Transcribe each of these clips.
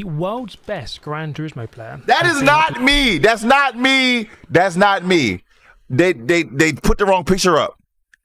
The world's best Gran Turismo player. That is not me. That's not me. That's not me. They put the wrong picture up.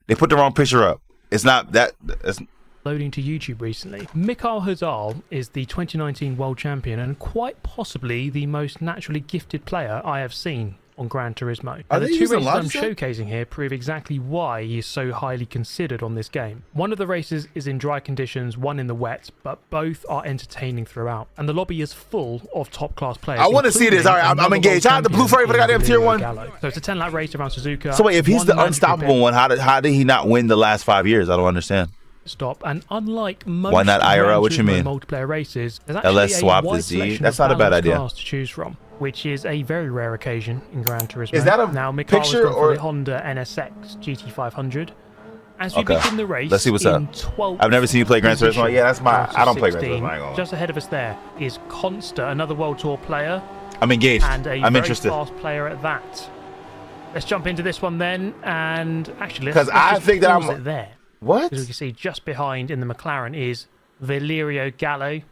They put the wrong picture up. It's not that. It's Loading to YouTube recently. Mikhail Hazal is the 2019 world champion and quite possibly the most naturally gifted player I have seen on Gran Turismo. Now, the two races I'm showcasing here prove exactly why he is so highly considered on this game. One of the races is in dry conditions, one in the wet, but both are entertaining throughout. And the lobby is full of top-class players. I want to see this. All right, I'm engaged. I have the blue furry for the goddamn tier 1. So it's a 10-lap race around Suzuka. So wait, if he's the unstoppable one, how did he not win the last 5 years? I don't understand. Stop. And unlike most why not IRL? What you mean? Multiplayer races, there's actually LS swap the Z. That's not a bad idea. Cars to choose from, which is a very rare occasion in Gran Turismo. Is that a now, picture or the Honda NSX GT500? As we begin the race, let's see what's up. I've never seen you play Gran Turismo. Yeah, that's my. I don't play Gran Turismo. Just ahead of us there is Consta, another World Tour player. I'm engaged. And I'm interested. Fast player at that. Let's jump into this one then, and actually, because I think that I'm there. What? As you can see, just behind in the McLaren is Valerio Gallo.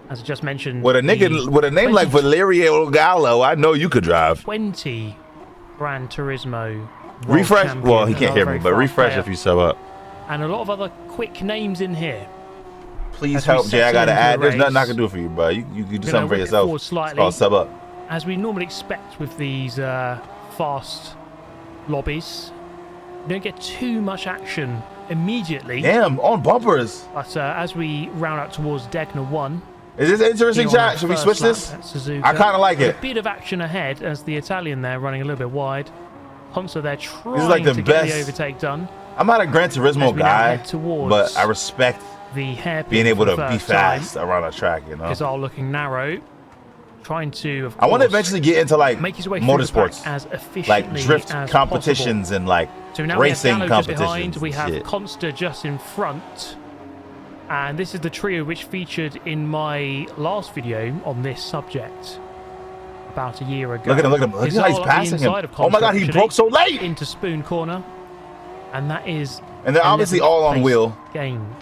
As I just mentioned, with a nigga with a name like Valerio Gallo, I know you could drive. 20 Gran Turismo. Refresh. Well, he can't hear me, but refresh if you sub up. And a lot of other quick names in here. Please help, Jay. I gotta add. There's nothing I can do for you, bro. You do something for yourself. It's called sub up. As we normally expect with these fast lobbies, you don't get too much action immediately. Damn, on bumpers. But as we round out towards Degna 1. Is this interesting, chat? Should we switch this? I kind of like it. A bit of action ahead as the Italian there running a little bit wide. Ponzo there trying to get the overtake done. I'm not a Gran Turismo guy, but I respect the being able to be fast around a track, you know? It's all looking narrow. Trying to, of course, I want to eventually get into like make his way motorsports, as efficiently like drift as competitions possible. And like so now racing we have competitions. Behind, we have Consta just in front, and this is the trio which featured in my last video on this subject about a year ago. Look at him! Look at him! Look how he's passing him! Oh my God, he broke so late into Spoon Corner, and that is. And they're obviously all on wheel. Gained.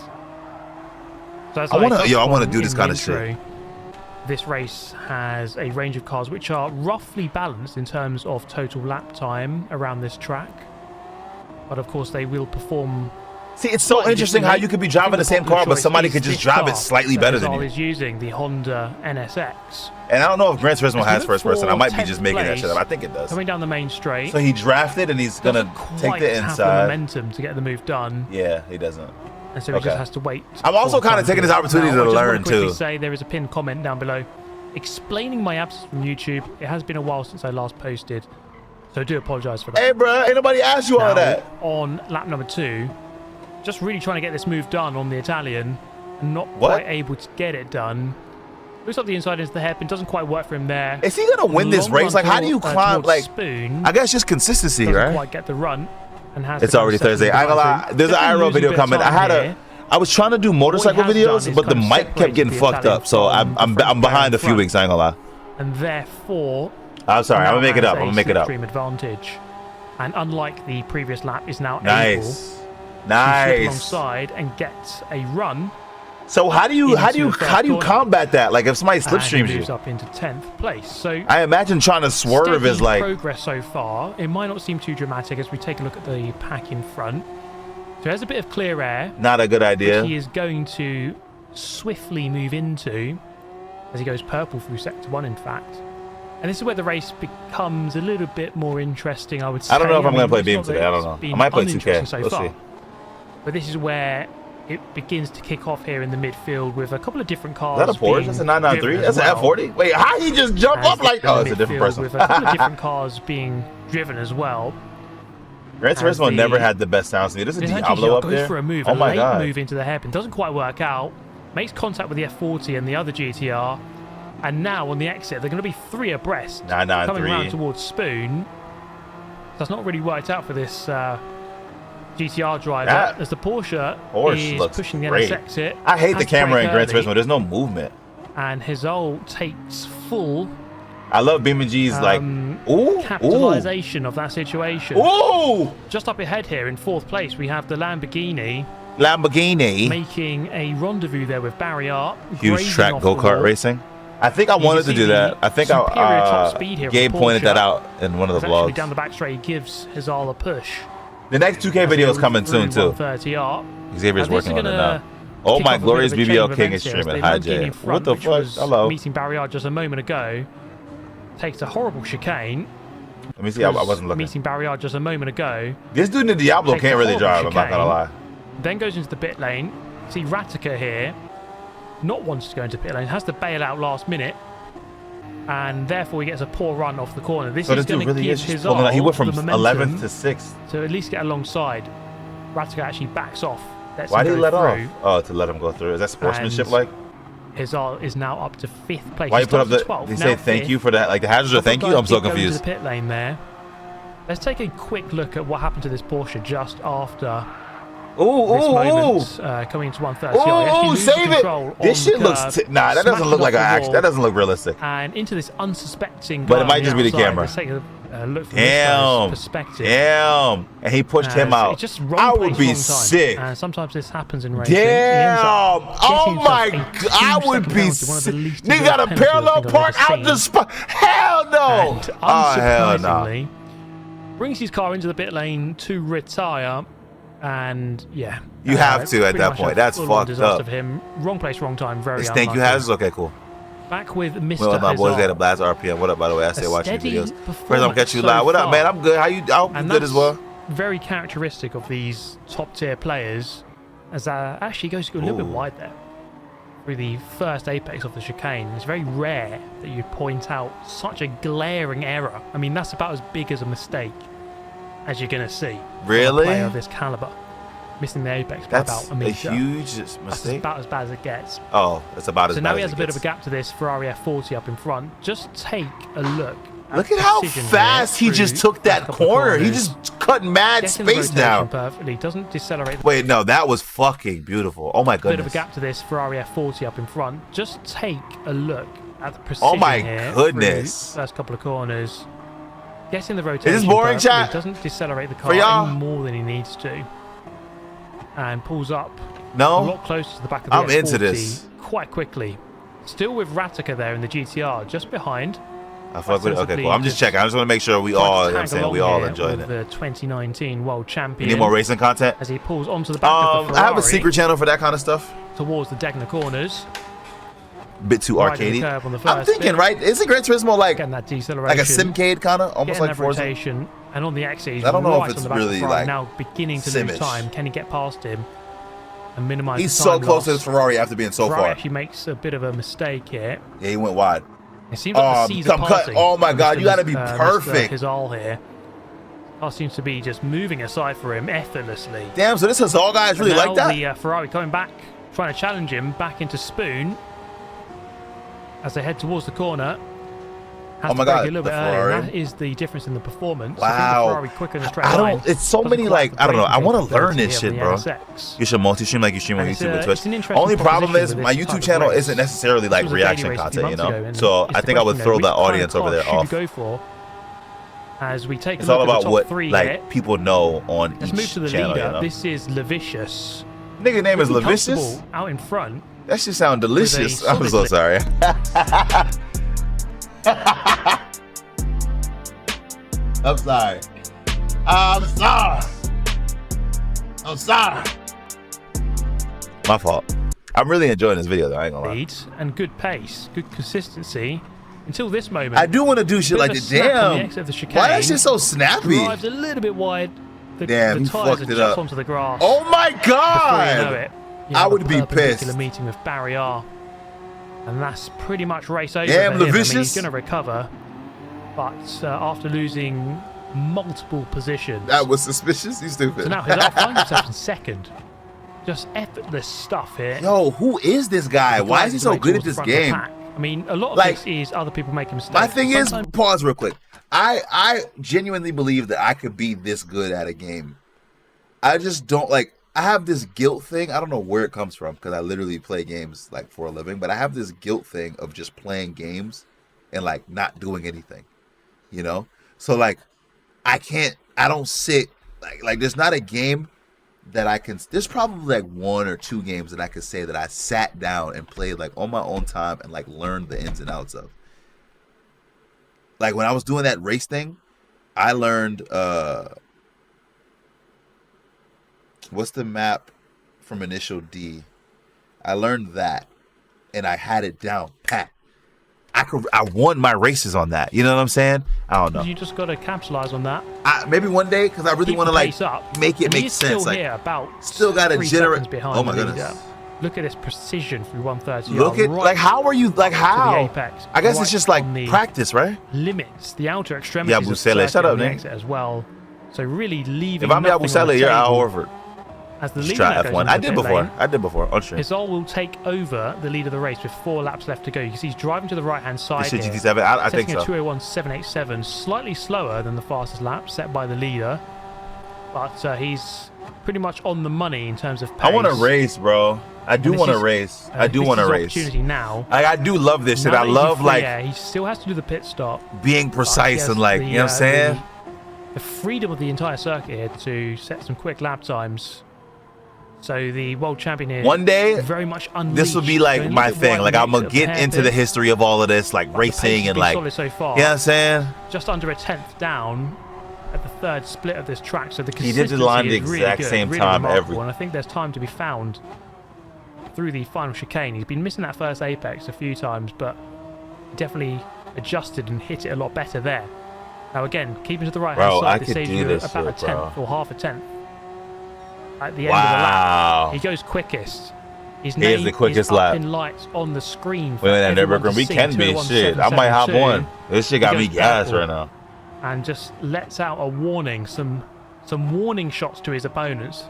So I want to do this kind of shit. This race has a range of cars which are roughly balanced in terms of total lap time around this track. But of course they will perform. See, it's so interesting how you could be driving the same car, but somebody could just drive it slightly better than you. Is using the Honda NSX. And I don't know if Gran Turismo has first person. I might be just making that shit up. I think it does. Coming down the main straight. So he drafted and he's going to take the inside. Have the momentum to get the move done. Yeah, he doesn't. And so he just has to wait. I'm also kind of taking this opportunity to learn too. Say there is a pinned comment down below explaining my absence from YouTube. It has been a while since I last posted, so I do apologize for that. Hey, bro, ain't nobody asked you all that. On lap number 2, just really trying to get this move done on the Italian, and not quite able to get it done. Looks like the inside into the hairpin doesn't quite work for him there. Is he gonna win this race? Like, how do you climb? Like, Spoon, I guess just consistency, right? Doesn't quite get the run. And has it's already Thursday. I ain't gonna lie. There's an IRL video coming. I was trying to do motorcycle videos, but the mic kept getting fucked up, so I'm behind a few weeks. I ain't gonna lie. And therefore, I'm sorry. I'm gonna make it up. I'm gonna make it up. Advantage, and unlike the previous lap, is now able to slip alongside and get a run. So how do you combat that? Like if somebody slipstreams you, moves up into 10th place. So I imagine trying to swerve is like progress so far. It might not seem too dramatic as we take a look at the pack in front. So there's a bit of clear air. Not a good idea. Which he is going to swiftly move into as he goes purple through sector 1, in fact. And this is where the race becomes a little bit more interesting, I would say. I don't know if I'm going to play Beam today. I don't know. I might play 2K. So we'll see. But this is where it begins to kick off here in the midfield with a couple of different cars. Is that a Porsche? That's a 993? That's an F40? Wait, how he just jump up like... Oh, it's a different person. With a couple of different cars being driven as well. Gran Turismo never had the best sound. There's a Diablo up there. For a move, oh my God. Move into the hairpin. Doesn't quite work out. Makes contact with the F40 and the other GTR. And now on the exit, they're going to be 3 abreast. 993. Coming around towards Spoon. That's not really worked out for this GTR driver. As the Porsche is pushing the NSX it. I hate the camera in Gran Turismo. There's no movement. And Hazal takes full... I love BeamNG's like capitalization of that situation. Ooh! Just up ahead here in 4th place, we have the Lamborghini making a rendezvous there with Barry Art. Huge track go-kart racing. I think I wanted to do that. I think Gabe pointed that out in one of the vlogs. Down the back straight, he gives Hazal a push. The next 2K video is coming soon too. Xavier's working on it now. Oh my glorious BBL King is streaming. Hi Jay. What the fuck? Hello. Meeting Barrier just a moment ago. Takes a horrible chicane. Let me see. I wasn't looking. Meeting Barrier just a moment ago. This dude in Diablo can't really drive. I'm not gonna lie. Then goes into the pit lane. See Ratica here. Not wants to go into pit lane. Has to bail out last minute. And therefore he gets a poor run off the corner. This is going to give his all. He went from 11th to 6th. To at least get alongside. Ratica actually backs off. Why did he let off? Oh, to let him go through. Is that sportsmanship like? Hazard is now up to 5th place. Why you put up the? They say thank you for that. Like the hazards are thank you. I'm so confused. The pit lane there. Let's take a quick look at what happened to this Porsche just after. Coming into 130. Oh, save it! This shit looks. Nah, that doesn't look like an action. That doesn't look realistic. And into this unsuspecting. But it might just be the camera. Let's take a look from this perspective. Damn! And he pushed him out. Just wrong I place, would be wrong sick. And sometimes this happens in racing. Damn! Oh my god! I would be sick. Nigga got a parallel park out the spot. Hell no! And unsurprisingly, brings his car into the pit lane to retire. And yeah, you have to at that point. That's fucked up. Of him. Wrong place, wrong time. Very unlucky. Thank you, Hazards. Okay, cool. Back with Mr. Well, my boys got a blast RPM. What up, by the way? I say watching videos. First time catch you live. What up, man? I'm good. How you? I hope you're good as well. Very characteristic of these top tier players, as actually goes a little bit wide there through the first apex of the chicane. It's very rare that you point out such a glaring error. I mean, that's about as big as a mistake as you're going to see. Really? A player of this caliber. Missing the apex by about a meter. That's a huge mistake. That's about as bad as it gets. Oh, that's about as bad as it gets. So now he has a bit of a gap to this Ferrari F40 up in front. Just take a look. Look at how fast he just took that corner. He just cut mad space down. Perfectly. Doesn't decelerate. Wait, no, that was fucking beautiful. Oh my goodness. Bit of a gap to this Ferrari F40 up in front. Just take a look at the precision. Oh my goodness. First couple of corners. Getting the rotation. Is this boring, chat? Doesn't decelerate the car any more than he needs to. And pulls up a lot closer to the back of the I'm S40 into this quite quickly. Still with Ratica there in the GTR, just behind. I fuck with it. Okay, cool. I'm just checking. I just want to make sure we all, you know what I'm saying, we all enjoyed it. The 2019 World Champion. You need more racing content? As he pulls onto the back of the Ferrari. I have a secret channel for that kind of stuff. Towards the Degner corners. Bit too arcadey. I'm thinking, right? Isn't Gran Turismo like a Simcade kind of, almost like Forza? And on the exit, I don't know if it's really like now beginning to lose time. Can he get past him and minimize? He's so close to his Ferrari after being so far. Actually makes a bit of a mistake here. Yeah, he went wide. It seems like the seas are passing. Oh my god, you got to be perfect. Hazal here. Car seems to be just moving aside for him effortlessly. Damn, so this Hazal guy is really like that. The Ferrari coming back, trying to challenge him back into Spoon as they head towards the corner. Oh my god, a little bit early. That is the difference in the performance. Wow. I think the Ferrari quicker in the straight line. It's so many like, I don't know. I want to learn this shit, bro. You should multi-stream like you stream on YouTube and Twitch. Only problem is my YouTube channel isn't necessarily like reaction content, you know? So I think I would throw the audience over there off. As we take it's all about what like people know on each channel. Let's move to the leader. You know? This is Lavicious. Nigga name is Lavicious? Out in front. That shit sound delicious. I'm so sorry. I'm sorry. I'm sorry. I'm sorry. My fault. I'm really enjoying this video though, I ain't gonna lie. Lead and good pace, good consistency. Until this moment. I do want to do shit like this. Damn. Why that shit so snappy? Drives a little bit wide. Damn, he fucked it up. Onto the grass. Oh my god! You know it, I would be pissed. Meeting with Barrier. And that's pretty much race over. Damn, for him. I mean, Lavicious. he's going to recover. But after losing multiple positions. That was suspicious. He's stupid. So now he'll find himself in second. Just effortless stuff here. Yo, who is this guy? Why is he so good at this game? I mean, a lot of this is other people making mistakes. My thing is, pause real quick. I genuinely believe that I could be this good at a game. I just don't like. I have this guilt thing. I don't know where it comes from because I literally play games like for a living. But I have this guilt thing of just playing games and like not doing anything, you know. So like, I don't sit like there's not a game that I can. There's probably like 1 or 2 games that I could say that I sat down and played like on my own time and like learned the ins and outs of. Like when I was doing that race thing, I learned what's the map from Initial D? I learned that, and I had it down pat. I won my races on that. You know what I'm saying? I don't know. You just got to capitalize on that. Maybe one day, because I really want to like make it make sense. Still like, here, about still got to generate. Behind oh my goodness! Look at this precision through 130. Look at like how are you like how? The apex, I guess it's just like practice, right? Limits the outer extremities. Yeah, Busele, shut up, man. As well. So really leaving. If I'm Busele, you're Al Horford. As the lead F1. I did before. On stream. Hizal will take over the lead of the race with 4 laps left to go. You can see he's driving to the right-hand side. This is GT7. I think so. A 201.787, slightly slower than the fastest lap set by the leader, but he's pretty much on the money in terms of pace. I want to race, bro. I do want to race. I do want to race. Opportunity now. I do love this shit. I love like. Yeah, he still has to do the pit stop. Being precise and like, you know what I'm saying? The freedom of the entire circuit here to set some quick lap times. So the world champion here, one day, very much this will be like my thing. Like I'm gonna get into the history of all of this, like racing and like, so far, you know what I'm saying? Just under a 10th down at the 3rd split of this track. So the consistency he did the line the exact really good, same time every. And I think there's time to be found through the final chicane. He's been missing that first apex a few times, but definitely adjusted and hit it a lot better there. Now again, keeping to the right hand side, this saves you about a 10th or half a 10th. At the end of the lap, he goes quickest. His name is the quickest lap. In lights on the screen. Wait, we can be shit. I might hop on. This shit got me gassed right now. And just lets out a warning, some warning shots to his opponents.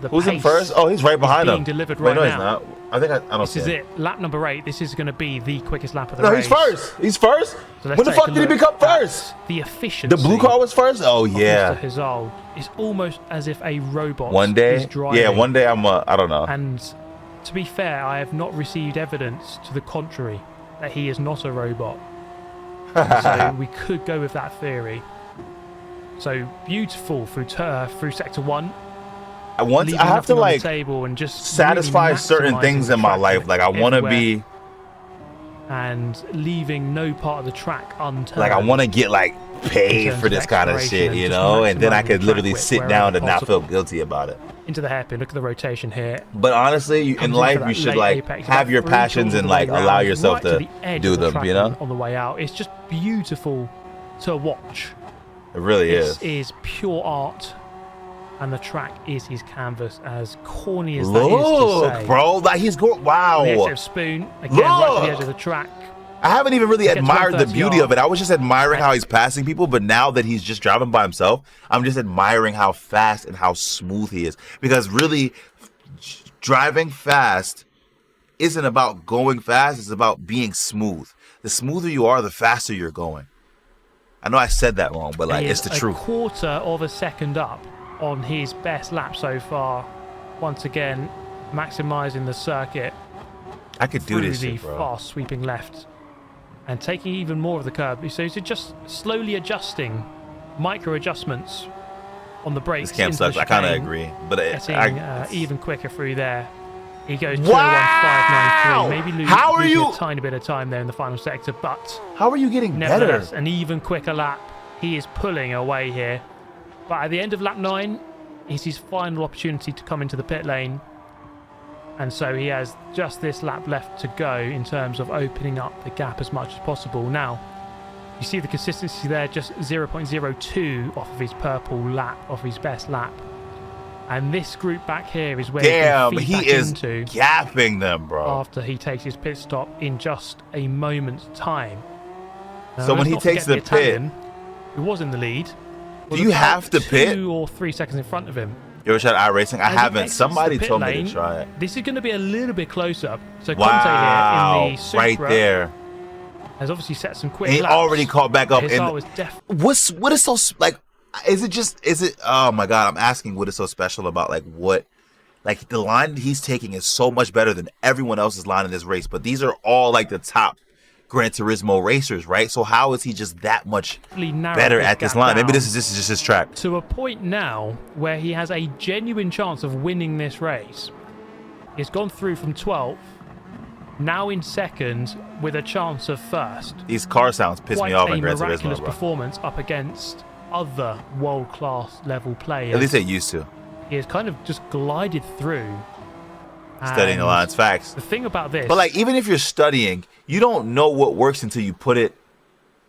Who's in first? Oh, he's right behind him. Delivered right no, now. he's not. I think I don't see This is it. Lap number 8. This is going to be the quickest lap of the No, race. he's first. He's first. So when the fuck did he become first? The efficiency. The blue car was first. Oh yeah. Mr. Hizal is almost as if a robot. One day. Is driving. Yeah. One day I don't know. And to be fair, I have not received evidence to the contrary that he is not a robot. So we could go with that theory. So beautiful through sector 1. I have to like table and just satisfy really certain things in my life. Like I want to be, and leaving no part of the track unturned. Like I want to get like paid for this kind of shit, you know, and then I could literally sit down and not feel guilty about it. Into the hairpin. Look at the rotation here. But honestly, in life, you should like have your passions and like allow yourself to do them. You know, on the way out, it's just beautiful to watch. It really is. This is pure art. And the track is his canvas, as corny as that is to say. Bro, like he's going. Wow. The exit of spoon again, right to the edge of the track. I haven't even really admired the beauty of it. I was just admiring how he's passing people, but now that he's just driving by himself, I'm just admiring how fast and how smooth he is. Because really, driving fast isn't about going fast; it's about being smooth. The smoother you are, the faster you're going. I know I said that wrong, but like it's the truth. A quarter of a second up on his best lap so far. Once again, maximizing the circuit. I could do this through shit, the bro. fast sweeping left and taking even more of the curb. So he's just slowly adjusting, micro adjustments on the brakes. This camp sucks. I kind of agree, but even quicker through there. He goes 2:01.593. Maybe losing a tiny bit of time there in the final sector, but how are you getting better? An even quicker lap. He is pulling away here. But at the end of lap 9, is his final opportunity to come into the pit lane. And so he has just this lap left to go in terms of opening up the gap as much as possible. Now, you see the consistency there, just 0.02 off of his purple lap, off his best lap. And this group back here is where he is gapping them, bro. After he takes his pit stop in just a moment's time. Now, so when he takes the pit, who was in the lead, do you have to pit? 2 or 3 seconds in front of him. You ever tried iRacing? I haven't. Somebody told me to try it. This is going to be a little bit closer. So Conte here in the Supra right there has obviously set some quick laps. He already caught back up. What is so like? Is it? Oh my God! I'm asking what is so special about like the line he's taking is so much better than everyone else's line in this race. But these are all like the top Gran Turismo racers, right? So how is he just that much better at this line? Maybe this is just his track. To a point now where he has a genuine chance of winning this race. He's gone through from 12th, now in second with a chance of first. These car sounds piss me off in Gran Turismo, bro. Miraculous performance up against other world-class level players. At least they used to. He has kind of just glided through. Studying the lines, facts. The thing about this... But, like, even if you're studying, you don't know what works until you put it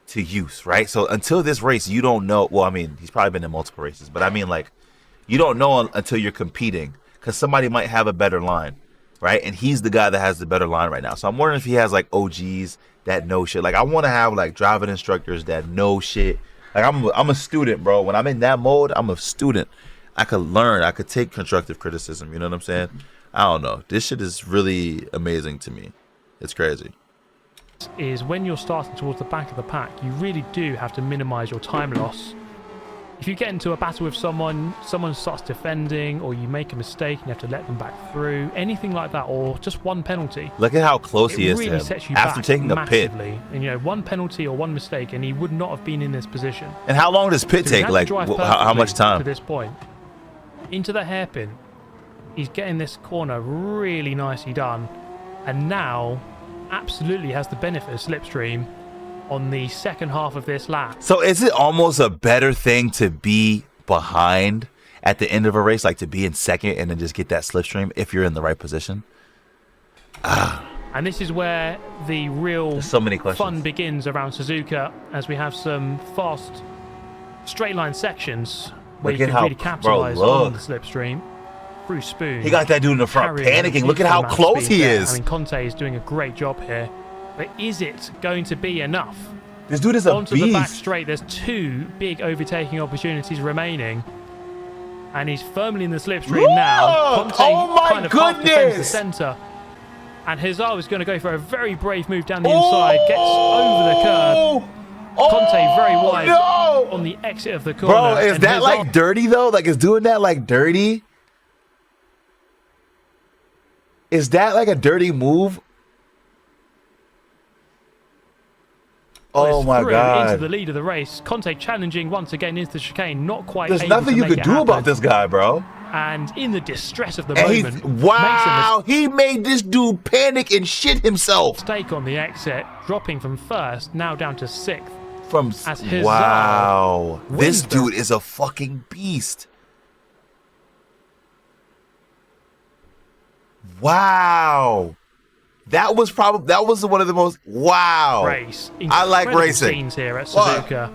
to use, right? So, until this race, you don't know... Well, I mean, he's probably been in multiple races. But, I mean, like, you don't know until you're competing. Because somebody might have a better line, right? And he's the guy that has the better line right now. So, I'm wondering if he has, like, OGs that know shit. Like, I want to have, like, driving instructors that know shit. Like, I'm a student, bro. When I'm in that mode, I'm a student. I could learn. I could take constructive criticism. You know what I'm saying? I don't know. This shit is really amazing to me. It's crazy. Is when you're starting towards the back of the pack, you really do have to minimize your time loss. If you get into a battle with someone starts defending, or you make a mistake and you have to let them back through, anything like that, or just one penalty. Look at how close he is really to him sets you after back taking a pit. And, you know, one penalty or one mistake, and he would not have been in this position. And how long does pit take? Like, how much time? To this point, into the hairpin. He's getting this corner really nicely done, and now absolutely has the benefit of slipstream on the second half of this lap. So is it almost a better thing to be behind at the end of a race, like to be in second and then just get that slipstream if you're in the right position? And this is where the real fun begins around Suzuka, as we have some fast straight line sections where you can really capitalize on the slipstream. Spoon. He got that dude in the front panicking. Look at how close he is. I mean, Conte is doing a great job here. But is it going to be enough? This dude is a Onto the back straight. There's two big overtaking opportunities remaining. And he's firmly in the slipstream now. Conte kind of half defends the centre. And Hazard is going to go for a very brave move down the inside. Gets over the curb. Conte very wide on the exit of the corner. Bro, is that like dirty though? Like, is doing that like dirty? Is that like a dirty move? Oh my God. Into the lead of the race. Conte challenging once again into the chicane. Not quite There's able nothing to you make could it do happen. about this guy, bro. And in the distress of the And moment, wow, he made this dude panic and shit himself. Mistake on the exit, dropping from first, now down to sixth. Wow, this dude is a fucking beast. Wow, that was one of the most race. I like racing scenes here at Suzuka.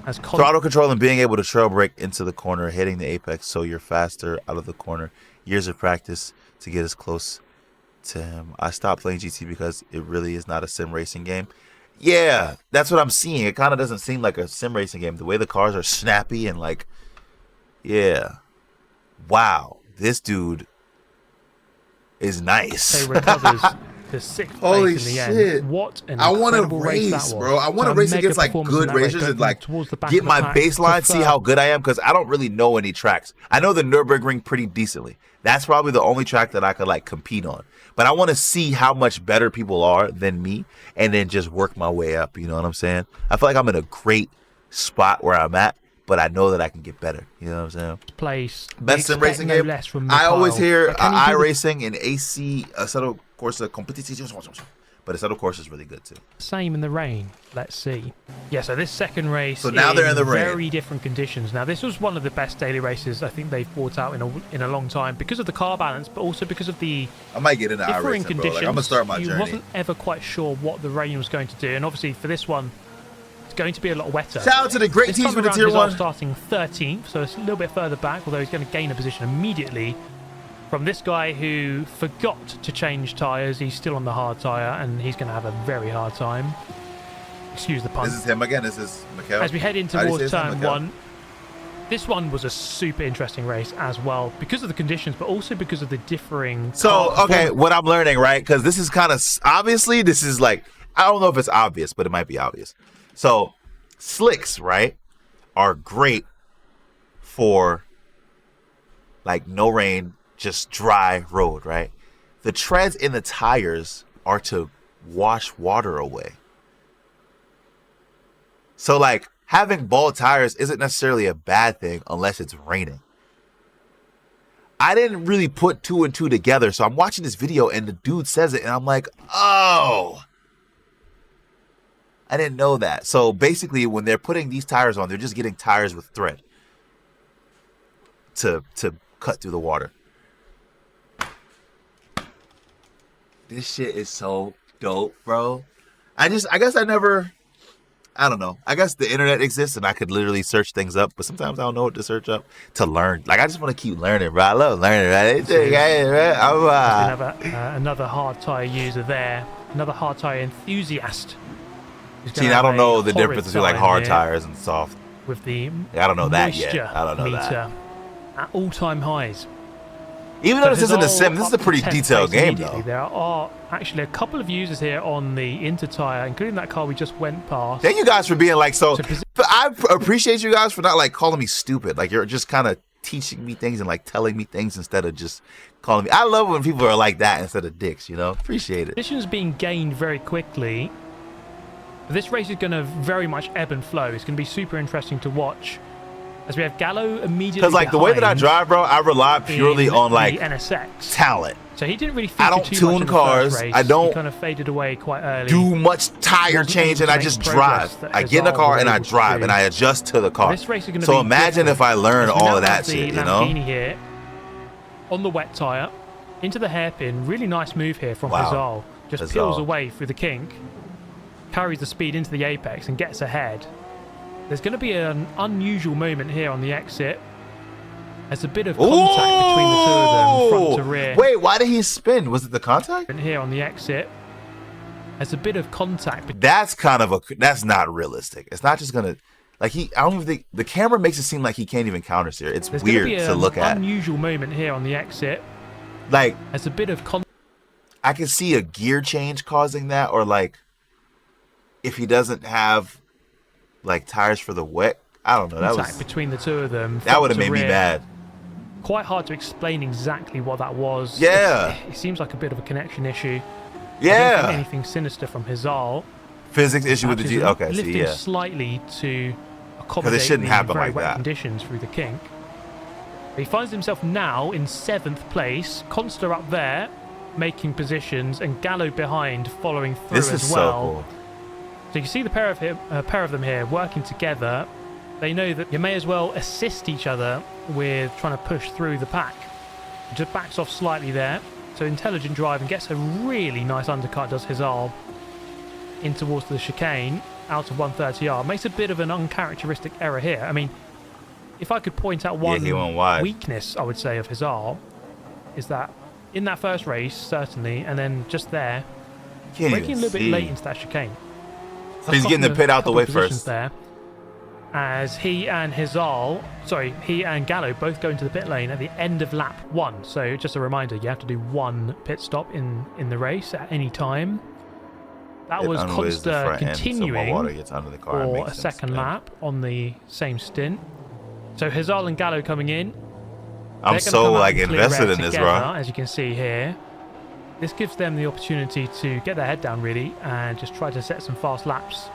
As throttle control and being able to trail brake into the corner, hitting the apex so you're faster out of the corner. Years of practice to get as close to him. I stopped playing GT because it really is not a sim racing game. Yeah, that's what I'm seeing. It kind of doesn't seem like a sim racing game. The way the cars are snappy and like, yeah. Wow, this dude is nice. Recovers the sixth place in the end. What an incredible race that was. Bro. I want to race against like good racers and like get my baseline, see how good I am, because I don't really know any tracks. I know the Nürburgring pretty decently. That's probably the only track that I could like compete on. But I want to see how much better people are than me and then just work my way up. You know what I'm saying? I feel like I'm in a great spot where I'm at, but I know that I can get better. You know what I'm saying? Best sim racing game. I always hear iRacing and AC Assetto Corsa Competizione, but Assetto Corsa is really good too. Same in the rain. Let's see. Yeah, so this second race. So now they're in the rain. Very different conditions. Now this was one of the best daily races I think they've brought out in a long time because of the car balance, but also because of the. I might get into differing iRacing, conditions. bro. Like, I'm gonna start my journey. You wasn't ever quite sure what the rain was going to do, and obviously for this one. It's going to be a lot wetter. Shout out to the great teams for the Tier 1. Starting 13th, so it's a little bit further back, although he's going to gain a position immediately from this guy who forgot to change tyres. He's still on the hard tyre, and he's going to have a very hard time. Excuse the pun. This is him again. This is Mikel. As we head in towards turn 1, this one was a super interesting race as well, because of the conditions, but also because of the differing... So, okay, what I'm learning, right? Because this is kind of... Obviously, this is like... I don't know if it's obvious, but it might be obvious. So, slicks, right, are great for, like, no rain, just dry road, right? The treads in the tires are to wash water away, So like having bald tires isn't necessarily a bad thing unless it's raining. I didn't really put 2 and 2 together, so I'm watching this video and the dude says it and I'm like, oh, I didn't know that. So basically when they're putting these tires on, they're just getting tires with thread to cut through the water. This shit is so dope, bro. I guess I don't know. I guess the internet exists and I could literally search things up, but sometimes I don't know what to search up to learn. Like, I just want to keep learning, bro. I love learning, right? Another hard tire user there. Another hard tire enthusiast. See, I don't know the difference between like hard tires and soft. With the I don't know that yet. I don't know that. At all-time highs. Even though this isn't a sim, this is a pretty detailed game, though. There are actually a couple of users here on the inter-tire, including that car we just went past. Thank you guys for being like, so I appreciate you guys for not like calling me stupid. Like, you're just kind of teaching me things and like telling me things instead of just calling me. I love when people are like that instead of dicks, you know? Appreciate it. Positions being gained very quickly. But this race is going to very much ebb and flow. It's going to be super interesting to watch. As we have Gallo immediately because like the way that I drive, bro, I rely purely on like NSX talent. So he didn't really feature I don't too tune much cars. Race. I don't he kind of faded away quite early. Do much tire change and I just drive. I get in the car and I drive and I adjust to the car. This race is going to so be imagine different. if I learn all of that shit, you know? Here on the wet tire into the hairpin. Really nice move here from Hazal. Just peels away through the kink, carries the speed into the apex and gets ahead. There's going to be an unusual moment here on the exit. There's a bit of contact between the two of them, front to rear. Wait, why did he spin? Was it the contact? And here on the exit, there's a bit of contact. That's kind of that's not realistic. It's not just going to, like I don't even think, the camera makes it seem like he can't even counter steer. It's weird to look at. There's an unusual moment here on the exit. Like, there's a bit of I can see a gear change causing that, or like, if he doesn't have like tires for the wet, I don't know. That was between the two of them. That would have made me mad. Quite hard to explain exactly what that was. Yeah, it seems like a bit of a connection issue. Yeah, I don't think anything sinister from Hazal. Physics issue with the G. Okay, lifting see, yeah. Slightly to accommodate it shouldn't happen very like wet that. Conditions through the kink. He finds himself now in 7th place. Consta up there, making positions, and Gallo behind, following through as well. This is so cool. So you can see the pair of them here working together. They know that you may as well assist each other with trying to push through the pack. Just backs off slightly there. So intelligent driving, gets a really nice undercut, does Hazal, in towards the chicane, out of 130R. Makes a bit of an uncharacteristic error here. I mean, if I could point out one weakness, I would say, of Hazal, is that in that first race, certainly, and then just there, braking a little bit late into that chicane. So he's getting the pit out the way first. There, as he and Gallo both go into the pit lane at the end of lap 1. So just a reminder, you have to do 1 pit stop in the race at any time. That was Consta continuing for a second lap on the same stint. So Hazal and Gallo coming in. I'm so like invested in this, bro. As you can see here. This gives them the opportunity to get their head down, really, and just try to set some fast laps.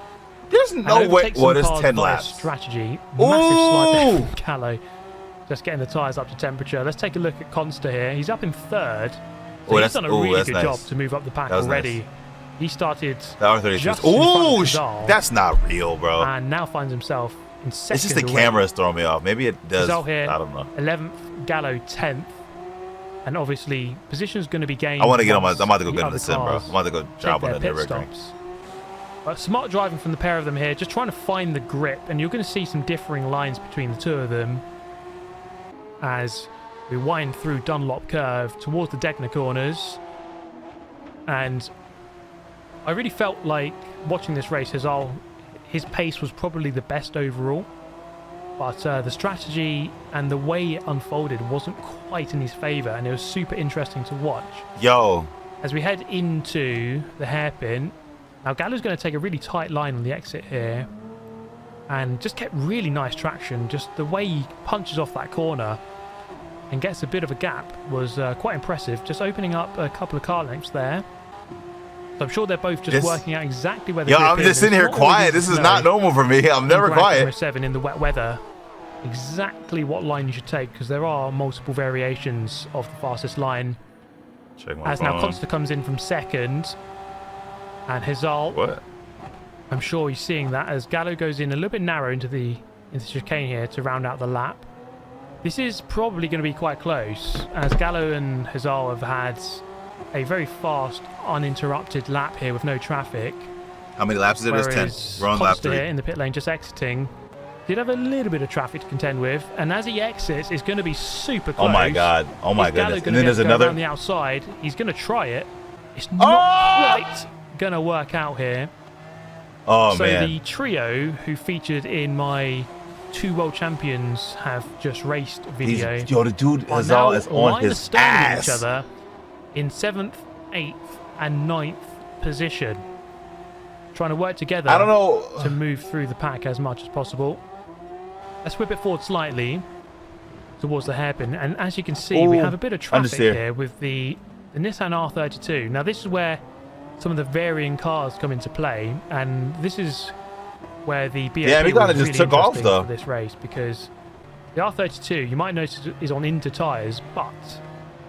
There's no way. What is 10 laps? Strategy. Massive slide there from Gallo. Just getting the tyres up to temperature. Let's take a look at Consta here. He's up in 3rd. So he's done a really good job to move up the pack already. Nice. He started just that's not real, bro. And now finds himself in 2nd. It's just the camera's throwing me off. Maybe it does. Here, I don't know. 11th, Gallo 10th. And obviously, position's going to be gained. I want to get on my. I'm about to go get in the sim, bro. I'm about to go drive on the Nürburgring. But smart driving from the pair of them here, just trying to find the grip, and you're going to see some differing lines between the two of them as we wind through Dunlop Curve towards the Degner corners. And I really felt like watching this race, his pace was probably the best overall. But the strategy and the way it unfolded wasn't quite in his favour, and it was super interesting to watch. As we head into the hairpin, now Gallo's going to take a really tight line on the exit here, and just kept really nice traction. Just the way he punches off that corner and gets a bit of a gap was quite impressive. Just opening up a couple of car lengths there. So I'm sure they're both just working out exactly where the Yo, grip I'm is. just sitting here quiet. This is not normal for me. I'm never quiet. 7 in the wet weather. Exactly what line you should take, because there are multiple variations of the fastest line. Check my As phone. now Consta comes in from second, and Hazal. What? I'm sure he's seeing that as Gallo goes in a little bit narrow into the chicane here to round out the lap. This is probably going to be quite close, as Gallo and Hazal have had a very fast, uninterrupted lap here with no traffic. How many laps is it? There's 10. We're on lap 3. Here in the pit lane, just exiting. Did have a little bit of traffic to contend with, and as he exits, it's going to be super close. Oh my god! Oh my goodness! And then there's another another on the outside. He's going to try it. It's not quite going to work out here. Oh so man! So the trio who featured in my 2 world champions have just raced video. Yo, the dude is on his ass. Each other in 7th, 8th, and 9th position, trying to work together. I don't know to move through the pack as much as possible. Let's whip it forward slightly towards the hairpin, and as you can see, we have a bit of traffic here with the Nissan R32. Now this is where some of the varying cars come into play, and this is where the BAP we kind of really just took off though for this race, because the R32, you might notice, is on Inter tyres, but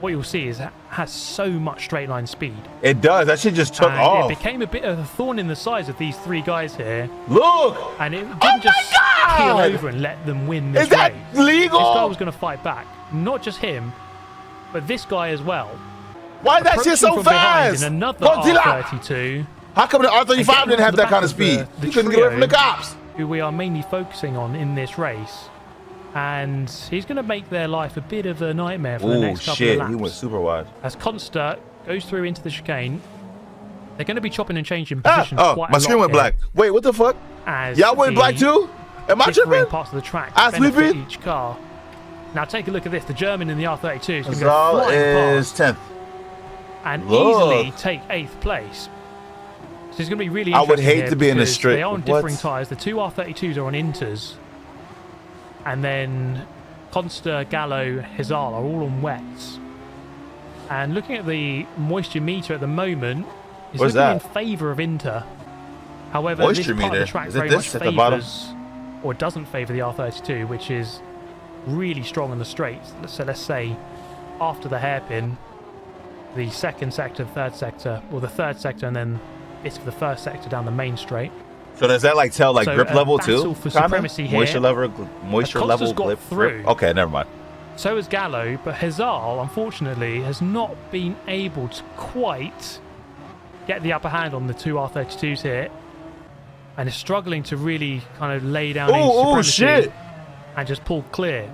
what you'll see is it has so much straight line speed. It does. That shit just took off. It became a bit of a thorn in the sides of these 3 guys here. Look! And it didn't just keel over and let them win this race. Is that legal? This guy was going to fight back. Not just him, but this guy as well. Why is that shit so fast? In another R32. How come the R35 didn't have that kind of speed? You couldn't get away from the cops. Who we are mainly focusing on in this race. And he's going to make their life a bit of a nightmare for the next couple of laps. He went super wide. As Consta goes through into the chicane, they're going to be chopping and changing positions quite a lot. My screen went black. Wait, what the fuck? Y'all went black too? Am I tripping? Parts of the track benefit each car. Now take a look at this. The German in the R32 is going to go flying is past 10th. and easily take 8th place. So it's going to be really interesting. I would hate to be in the straight. They are on differing tyres. The 2 R32s are on Inters. And then Consta, Gallo, Hazal are all on wets. And looking at the moisture meter at the moment, it's looking in favour of Inter. However, moisture this part meter? of the track is very it much this at the bottom? or doesn't favour the R32, which is really strong on the straights. So let's say after the hairpin, the 2nd sector, 3rd sector, or the 3rd sector, and then bits of the 1st sector down the main straight. So does that like tell like grip level too? For supremacy here. Moisture level grip. Through. Okay, never mind. So has Gallo, but Hazal, unfortunately, has not been able to quite get the upper hand on the 2 R32s here, and is struggling to really kind of lay down supremacy and just pull clear.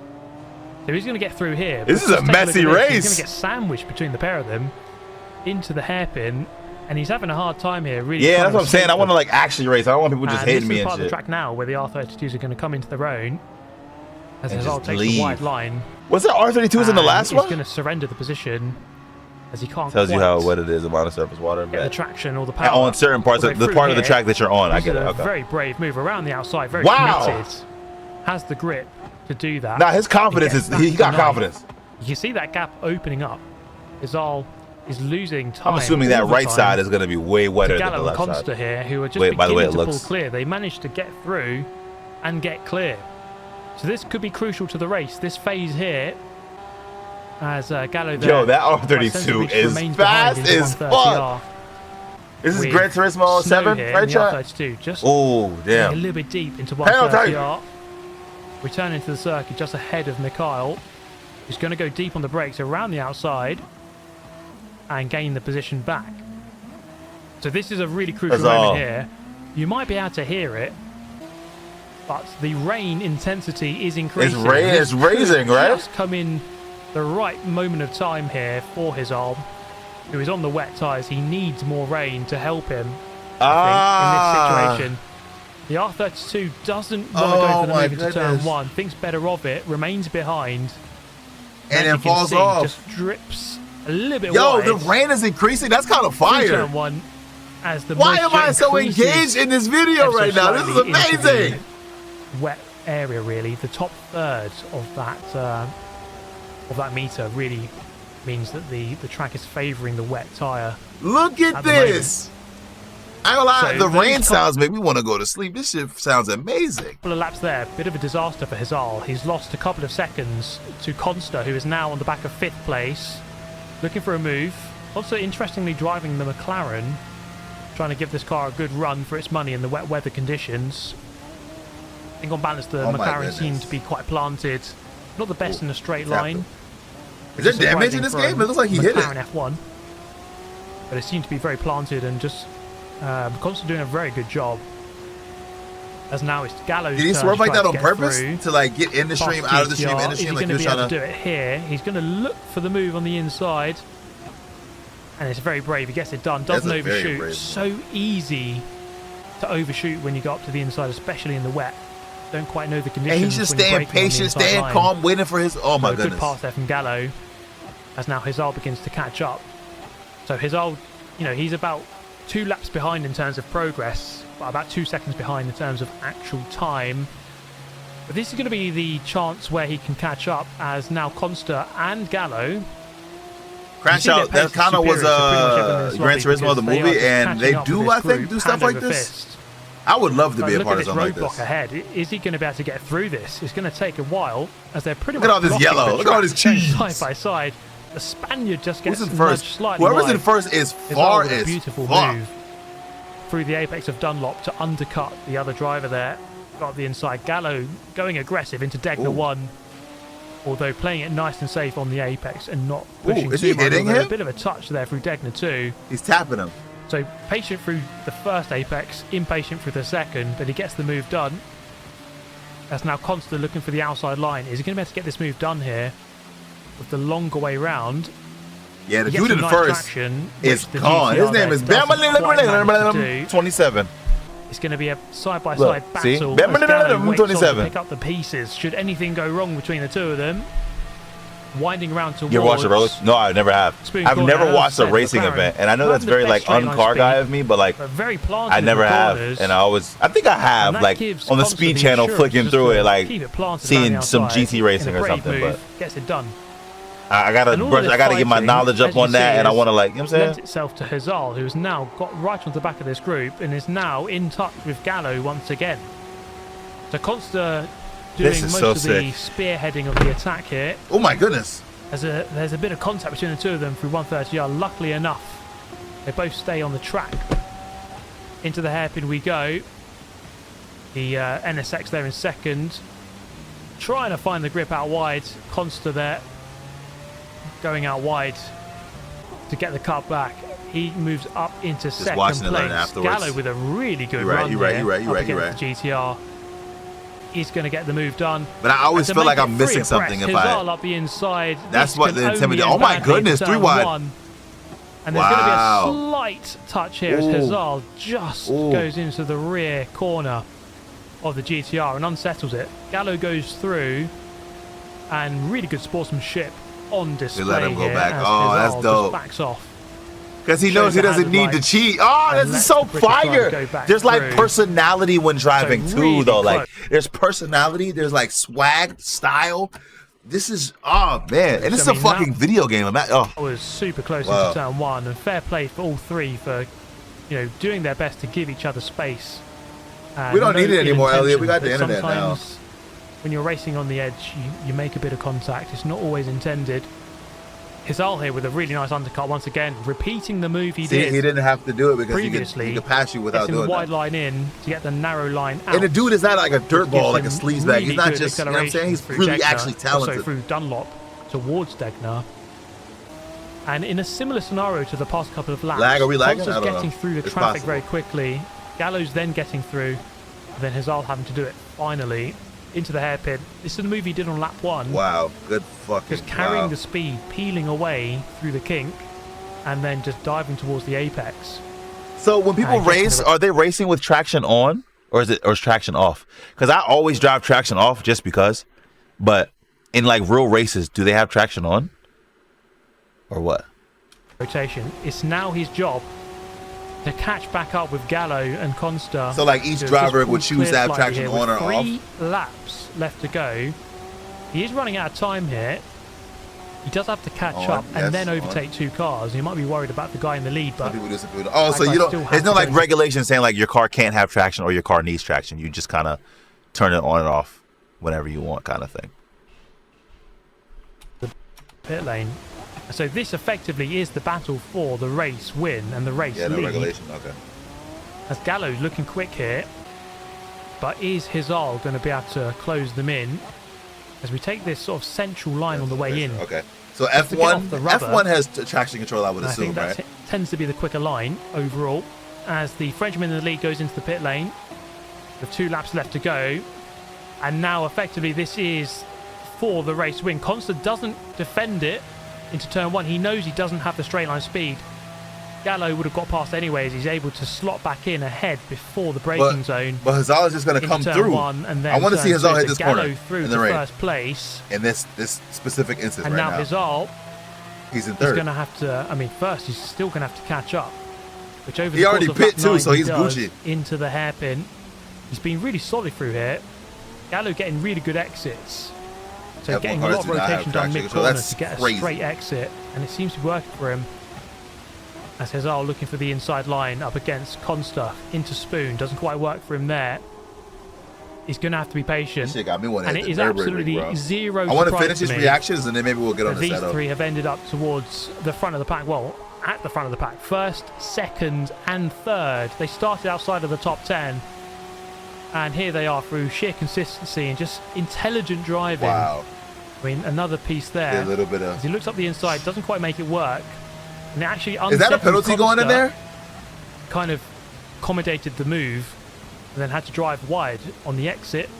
So he's going to get through here. This is a messy race. He's going to get sandwiched between the pair of them into the hairpin. And he's having a hard time here, really. Yeah, that's what I'm saying. I want to like actually race. I don't want people just hating me and shit. This is part of the track now where the R32s are going to come into their own. As Hazal takes the wide line. Was that R32s in the last one? He's going to surrender the position as he can't. Tells you how wet it is, the amount of surface water. Get the traction or the power. On certain parts of the part of the track that you're on. I get it. Okay. Very brave move around the outside. Very committed. Has the grip to do that. Now his confidence is he got confidence. You can see that gap opening up. Hazal is losing time. I'm assuming that right side is going to be way wetter than the left side. Consta here, who are just beginning to pull clear. They managed to get through and get clear. So this could be crucial to the race. This phase here, as Gallo there. Yo, that R32 is fast as fuck. This is Gran Turismo 7, right, chat? Just oh, damn. A little bit deep into 130R. Returning to the circuit just ahead of Mikhail. He's going to go deep on the brakes around the outside and gain the position back. So this is a really crucial moment here. You might be able to hear it, but the rain intensity is increasing. It's raising, right? Just come in the right moment of time here for his arm, who is on the wet tyres. He needs more rain to help him, I think, in this situation. The R32 doesn't want to go for the move into turn 1, thinks better of it, remains behind, and then falls off. Just drips a little bit wide. The rain is increasing. That's kind of fire. Turn 1, as the Why am I so engaged in this video right now? This is amazing. Wet area, really. The top third of that meter really means that the track is favouring the wet tyre. Look at this. I ain't gonna lie, the rain sounds make me want to go to sleep. This shit sounds amazing. Couple of laps there, bit of a disaster for Hazal. He's lost a couple of seconds to Consta, who is now on the back of 5th place, looking for a move. Also, interestingly, driving the McLaren, trying to give this car a good run for its money in the wet weather conditions. I think on balance, the McLaren seemed to be quite planted. Not the best in a straight line. Is there damage in this game? It looks like he hit it. F1. But it seemed to be very planted and just Consta doing a very good job. As now it's Gallo's. Did he swerve like that on purpose to like get in the stream, out of the stream, in the stream? He's like going to be able to do it here. He's going to look for the move on the inside, and it's very brave. He gets it done. Doesn't overshoot. So easy to overshoot when you go up to the inside, especially in the wet. Don't quite know the conditions. And he's just staying patient, staying calm, waiting for his. Oh my goodness! Good pass there from Gallo, as now Hazal begins to catch up. So Hazal, you know, he's about 2 laps behind in terms of progress, but about 2 seconds behind in terms of actual time. But this is going to be the chance where he can catch up, as now Consta and Gallo. Crash Out, that kind of was Gran Turismo, the movie, and they do, I think, do stuff like this. I would love to be a part of something like this. Look at this roadblock ahead. Is he going to be able to get through this? It's going to take a while, as they're pretty much. Look at all this yellow. Look at all this cheese. Side by side. The Spaniard just gets nudged slightly wide. Whoever's in first is far as beautiful move through the apex of Dunlop to undercut the other driver there. Got the inside. Gallo going aggressive into Degner 1, although playing it nice and safe on the apex and not pushing too much. A bit of a touch there through Degner 2. He's tapping him. So patient through the first apex, impatient for the second, but he gets the move done. That's now Consta looking for the outside line. Is he going to be able to get this move done here with the longer way round? Yeah, the dude in the first is gone. His name is 27. It's going to be a side-by-side battle. 27. Pick up the pieces. Should anything go wrong between the two of them, winding around towards. You ever watched a race? No, I never have. I've never watched a racing event, and I know that's very like un-car guy of me, but like I never have, and I think I have like on the speed channel flicking through it, like seeing some GT racing or something. But gets it done. I gotta get my knowledge up on that, and I want to, like, you know what I'm saying? Lent itself to Hazal, who has now got right on the back of this group and is now in touch with Gallo once again. So Consta doing most of the spearheading of the attack here. Oh my goodness! There's a bit of contact between the two of them through 130R. Luckily enough, they both stay on the track. Into the hairpin we go. The NSX there in second, trying to find the grip out wide. Consta there, going out wide to get the cut back. He moves up into second place. Gallo with a really good run. You're right. GTR. He's going to get the move done. But I always feel like I'm missing something if I. Up the inside. That's what the intimidating. Oh my goodness, 3 wide. And there's going to be a slight touch here as Hazal just goes into the rear corner of the GTR and unsettles it. Gallo goes through, and really good sportsmanship on display. They let him go here back. Oh, that's dope. Backs off. Because he knows he doesn't need to cheat. Oh, this is so fire. There's like personality when driving too, though. Like, there's personality. There's like swag, style. This is, oh man, and this is a fucking video game. I was super close into turn 1, and fair play for all three for, you know, doing their best to give each other space. We don't need it anymore, Elliot. We got the internet now. When you're racing on the edge, you make a bit of contact. It's not always intended. Hazal here with a really nice undercut once again, repeating the move he did. He didn't have to do it because he could pass you without doing the wide line in to get the narrow line out. And the dude is not like a dirtball, like a sleazebag. He's not just, you know what I'm saying? He's really actually talented. Also through Dunlop towards Degner. And in a similar scenario to the past couple of laps, are we lagging? Consta's getting through the traffic very quickly. Gallo's then getting through. Then Hazal having to do it finally into the hairpin. This is the move he did on lap 1. Wow, good fucking. Just carrying the speed, peeling away through the kink, and then just diving towards the apex. So when people race, are they racing with traction on, or is traction off? Because I always drive traction off just because. But in like real races, do they have traction on, or what? Rotation. It's now his job to catch back up with Gallo and Consta. So like each driver would choose to have traction on or off? 3 laps left to go. He is running out of time here. He does have to catch up and then overtake 2 cars. He might be worried about the guy in the lead, but so you don't. There's no like regulation saying like your car can't have traction or your car needs traction. You just kind of turn it on and off whenever you want, kind of thing. The pit lane. So this effectively is the battle for the race win and the race lead. No regulation. Okay. As Gallo's looking quick here, but is Hizal going to be able to close them in? As we take this sort of central line on the way in. Okay. So F1 has traction control, I would assume, I think that tends to be the quicker line overall. As the Frenchman in the lead goes into the pit lane, with 2 laps left to go, and now effectively this is for the race win. Constant doesn't defend it into turn 1. He knows he doesn't have the straight line speed. Gallo would have got past anyways. He's able to slot back in ahead before the braking zone. But Hizal is just going to come through. And then I want to see Hizal hit this corner through to first place. In this specific instance and right now. Hizal, he's in third. He's going to have to, I mean, first he's still going to have to catch up. Which over he already pit too, so he's Gucci. Into the hairpin. He's been really solid through here. Gallo getting really good exits. So getting a lot of rotation done mid-corner to get a straight exit. And it seems to be working for him. As Hizal looking for the inside line up against Consta into Spoon. Doesn't quite work for him there. He's going to have to be patient. Shit got me one and it is absolutely zero. I want to finish his reactions and then maybe we'll get on the setup. These 3 have ended up towards the front of the pack. Well, at the front of the pack. First, second and third. They started outside of the top 10. And here they are through sheer consistency and just intelligent driving. Wow. I mean, another piece there. A little bit of... As he looks up the inside, doesn't quite make it work. And it actually is that a penalty going in there? Kind of accommodated the move and then had to drive wide on the exit.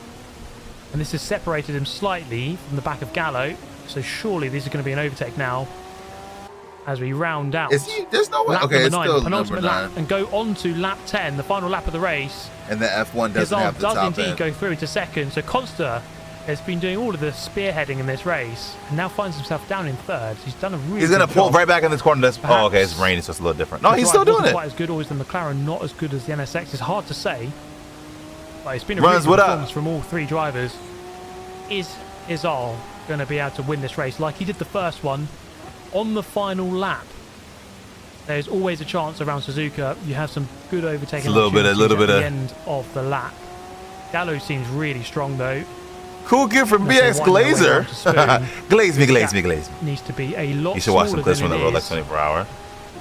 And this has separated him slightly from the back of Gallo. So surely this is going to be an overtake now as we round out. There's no way. Okay, it's still number 9. Lap, and go on to lap 10, the final lap of the race. And the F1 doesn't have the top end. Does indeed go through into second. So Consta has been doing all of the spearheading in this race and now finds himself down in third. He's done a really He's going to pull right back in this corner. Oh, okay, it's raining, so it's a little different. No, he's still doing it. Quite as good as the McLaren, not as good as the NSX. It's hard to say. But it's been a really good performance from all 3 drivers. Is all going to be able to win this race like he did the first one on the final lap? There's always a chance around Suzuka. You have some good overtaking. A little bit at the end of the lap. Gallo seems really strong though. Cool kid from BX Glazer. Glaze me. Needs to be a lot. You should watch some clips from the Rolex 24-hour.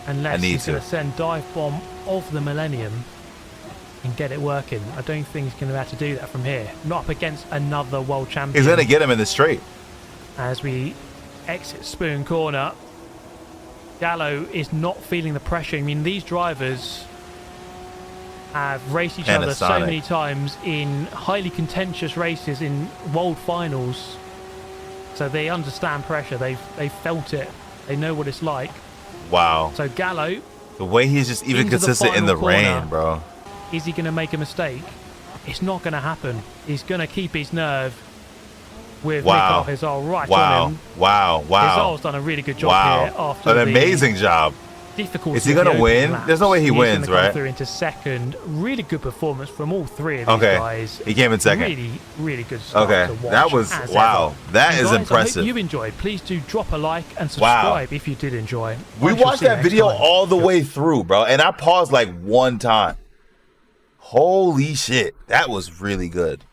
Unless he's going to send dive bomb of the Millennium and get it working. I don't think he's going to have to do that from here. Not up against another world champion. He's going to get him in the straight. As we exit Spoon corner, Gallo is not feeling the pressure. I mean, these drivers have raced each other so many times in highly contentious races in world finals, so they understand pressure. They've felt it. They know what it's like. Wow. So Gallo, the way he's just even consistent in the rain, bro. Is he going to make a mistake? It's not going to happen. He's going to keep his nerve with Mikhail Hizal right on him. Wow. Hizal's done a really good job here after an amazing job. Difficult. Is he going to win? Laps. There's no way he wins, right? Through into second. Really good performance from all 3 of these guys. He came in second. Really good start to watch. That was wow. That is impressive. I hope you enjoyed. Please do drop a like and subscribe if you did enjoy. We watched that video all the way through, bro, and I paused like 1 time. Holy shit, that was really good.